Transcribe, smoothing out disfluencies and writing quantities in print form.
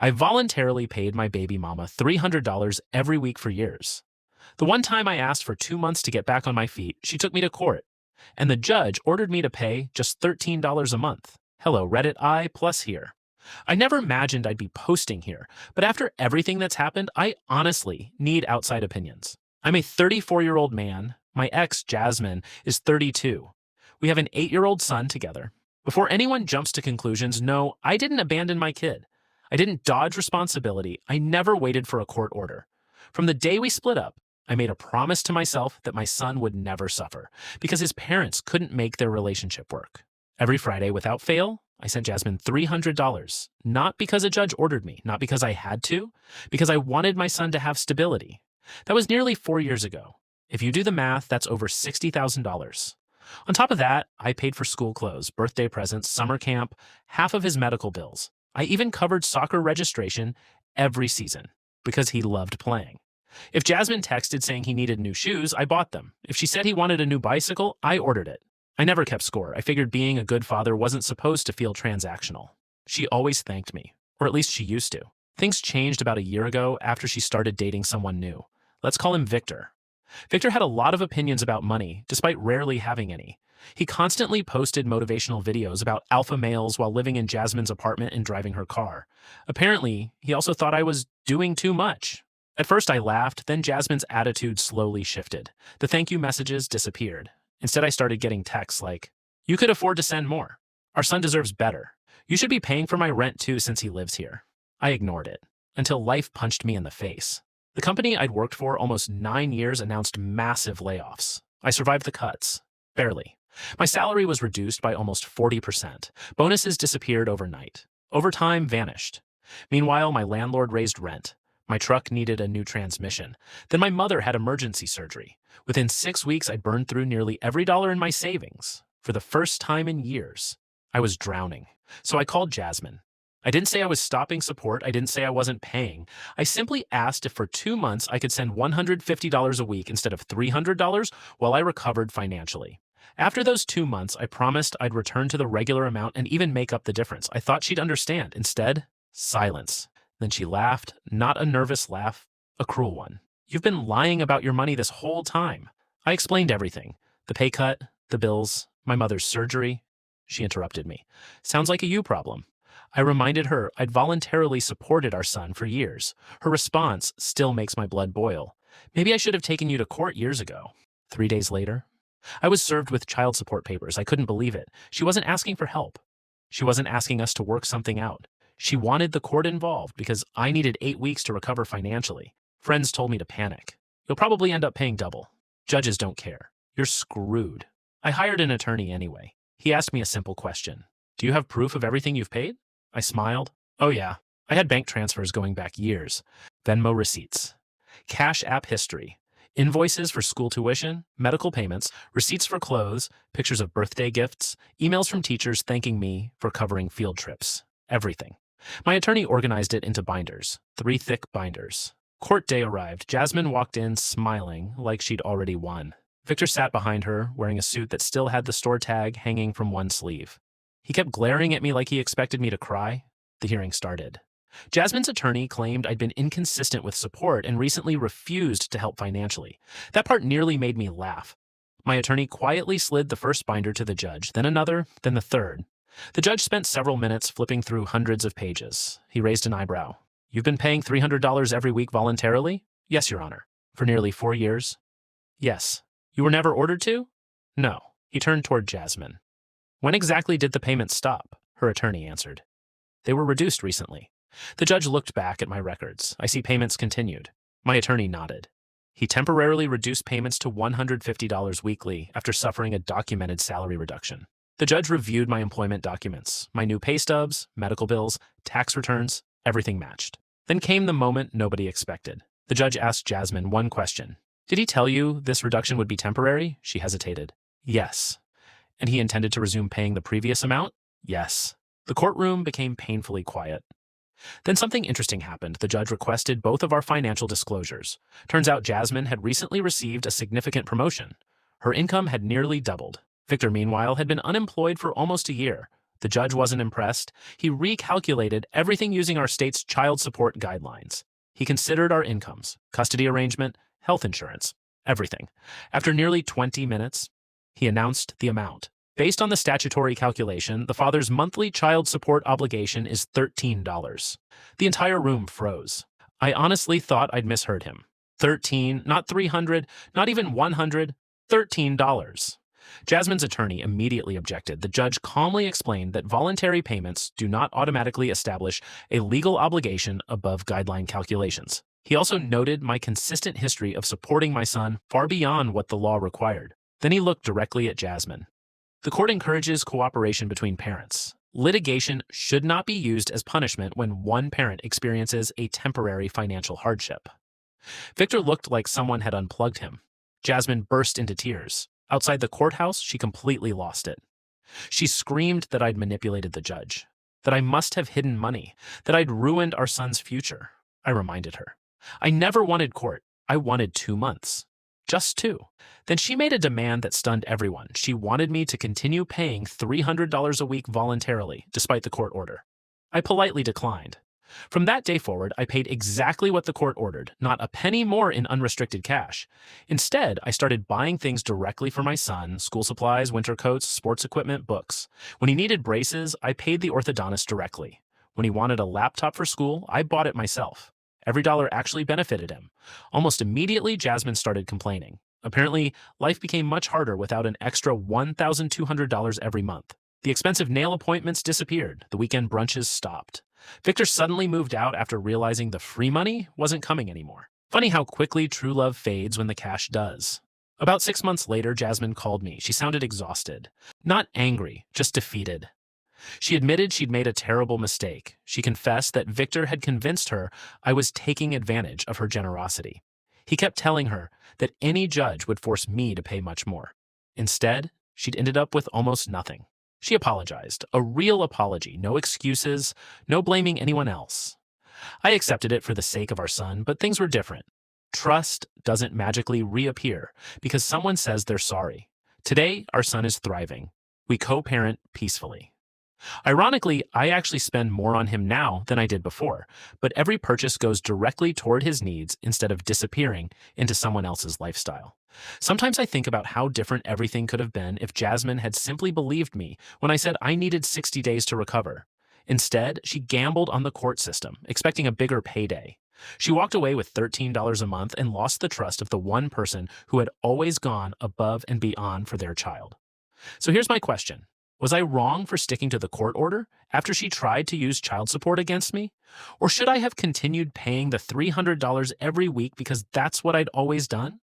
I voluntarily paid my baby mama $300 every week for years. The one time I asked for 2 months to get back on my feet, she took me to court, and the judge ordered me to pay just $13 a month. Hello, Reddit I plus here. I never imagined I'd be posting here, but after everything that's happened, I honestly need outside opinions. I'm a 34-year-old man. My ex, Jasmine, is 32. We have an 8-year-old son together. Before anyone jumps to conclusions, no, I didn't abandon my kid. I didn't dodge responsibility. I never waited for a court order. From the day we split up, I made a promise to myself that my son would never suffer because his parents couldn't make their relationship work. Every Friday, without fail, I sent Jasmine $300, not because a judge ordered me, not because I had to, because I wanted my son to have stability. That was nearly 4 years ago. If you do the math, that's over $60,000. On top of that, I paid for school clothes, birthday presents, summer camp, half of his medical bills. I even covered soccer registration every season because he loved playing. If Jasmine texted saying he needed new shoes, I bought them. If she said he wanted a new bicycle, I ordered it. I never kept score. I figured being a good father wasn't supposed to feel transactional. She always thanked me, or at least she used to. Things changed about a year ago after she started dating someone new. Let's call him Victor. Victor had a lot of opinions about money, despite rarely having any. He constantly posted motivational videos about alpha males while living in Jasmine's apartment and driving her car. Apparently, he also thought I was doing too much. At first I laughed, then Jasmine's attitude slowly shifted. The thank you messages disappeared. Instead, I started getting texts like, "You could afford to send more. Our son deserves better. You should be paying for my rent too since he lives here." I ignored it, until life punched me in the face. The company I'd worked for almost 9 years announced massive layoffs. I survived the cuts. Barely. My salary was reduced by almost 40%. Bonuses disappeared overnight. Overtime vanished. Meanwhile, my landlord raised rent. My truck needed a new transmission. Then my mother had emergency surgery. Within 6 weeks, I burned through nearly every dollar in my savings. For the first time in years, I was drowning. So I called Jasmine. I didn't say I was stopping support. I didn't say I wasn't paying. I simply asked if for 2 months I could send $150 a week instead of $300 while I recovered financially. After those 2 months, I promised I'd return to the regular amount and even make up the difference. I thought she'd understand. Instead, silence. Then she laughed, not a nervous laugh, a cruel one. "You've been lying about your money this whole time." I explained everything. The pay cut, the bills, my mother's surgery. She interrupted me. "Sounds like a you problem." I reminded her I'd voluntarily supported our son for years. Her response still makes my blood boil. "Maybe I should have taken you to court years ago." 3 days later, I was served with child support papers. I couldn't believe it. She wasn't asking for help. She wasn't asking us to work something out. She wanted the court involved because I needed 8 weeks to recover financially. Friends told me to panic. "You'll probably end up paying double. Judges don't care. You're screwed." I hired an attorney anyway. He asked me a simple question. "Do you have proof of everything you've paid?" I smiled. "Oh yeah, I had bank transfers going back years. Venmo receipts. Cash app history. Invoices for school tuition, medical payments, receipts for clothes, pictures of birthday gifts, emails from teachers thanking me for covering field trips. Everything." My attorney organized it into binders, 3 thick binders. Court day arrived. Jasmine walked in smiling like she'd already won. Victor sat behind her, wearing a suit that still had the store tag hanging from one sleeve. He kept glaring at me like he expected me to cry. The hearing started. Jasmine's attorney claimed I'd been inconsistent with support and recently refused to help financially. That part nearly made me laugh. My attorney quietly slid the first binder to the judge, then another, then the third. The judge spent several minutes flipping through hundreds of pages. He raised an eyebrow. "You've been paying $300 every week voluntarily?" "Yes, Your Honor." "For nearly 4 years?" "Yes." "You were never ordered to?" "No." He turned toward Jasmine. "When exactly did the payments stop?" Her attorney answered. "They were reduced recently." The judge looked back at my records. "I see payments continued." My attorney nodded. "He temporarily reduced payments to $150 weekly after suffering a documented salary reduction." The judge reviewed my employment documents, my new pay stubs, medical bills, tax returns, everything matched. Then came the moment nobody expected. The judge asked Jasmine one question. "Did he tell you this reduction would be temporary?" She hesitated. "Yes." "And he intended to resume paying the previous amount?" "Yes." The courtroom became painfully quiet. Then something interesting happened. The judge requested both of our financial disclosures. Turns out Jasmine had recently received a significant promotion. Her income had nearly doubled. Victor, meanwhile, had been unemployed for almost a year. The judge wasn't impressed. He recalculated everything using our state's child support guidelines. He considered our incomes, custody arrangement, health insurance, everything. After nearly 20 minutes, he announced the amount. Based on the statutory calculation, the father's monthly child support obligation is $13. The entire room froze. I honestly thought I'd misheard him. 13, not 300, not even 100, $13. Jasmine's attorney immediately objected. The judge calmly explained that voluntary payments do not automatically establish a legal obligation above guideline calculations. He also noted my consistent history of supporting my son far beyond what the law required. Then he looked directly at Jasmine. The court encourages cooperation between parents. Litigation should not be used as punishment when one parent experiences a temporary financial hardship. Victor looked like someone had unplugged him. Jasmine burst into tears. Outside the courthouse, she completely lost it. She screamed that I'd manipulated the judge, that I must have hidden money, that I'd ruined our son's future. I reminded her. I never wanted court. I wanted 2 months. Just 2. Then she made a demand that stunned everyone. She wanted me to continue paying $300 a week voluntarily, despite the court order. I politely declined. From that day forward, I paid exactly what the court ordered, not a penny more in unrestricted cash. Instead, I started buying things directly for my son: school supplies, winter coats, sports equipment, books. When he needed braces, I paid the orthodontist directly. When he wanted a laptop for school, I bought it myself. Every dollar actually benefited him. Almost immediately, Jasmine started complaining. Apparently, life became much harder without an extra $1,200 every month. The expensive nail appointments disappeared. The weekend brunches stopped. Victor suddenly moved out after realizing the free money wasn't coming anymore. Funny how quickly true love fades when the cash does. About 6 months later, Jasmine called me. She sounded exhausted. Not angry, just defeated. She admitted she'd made a terrible mistake. She confessed that Victor had convinced her I was taking advantage of her generosity. He kept telling her that any judge would force me to pay much more. Instead, she'd ended up with almost nothing. She apologized, a real apology, no excuses, no blaming anyone else. I accepted it for the sake of our son, but things were different. Trust doesn't magically reappear because someone says they're sorry. Today, our son is thriving. We co-parent peacefully. Ironically, I actually spend more on him now than I did before, but every purchase goes directly toward his needs instead of disappearing into someone else's lifestyle. Sometimes I think about how different everything could have been if Jasmine had simply believed me when I said I needed 60 days to recover. Instead, she gambled on the court system, expecting a bigger payday. She walked away with $13 a month and lost the trust of the one person who had always gone above and beyond for their child. So here's my question. Was I wrong for sticking to the court order after she tried to use child support against me? Or should I have continued paying the $300 every week because that's what I'd always done?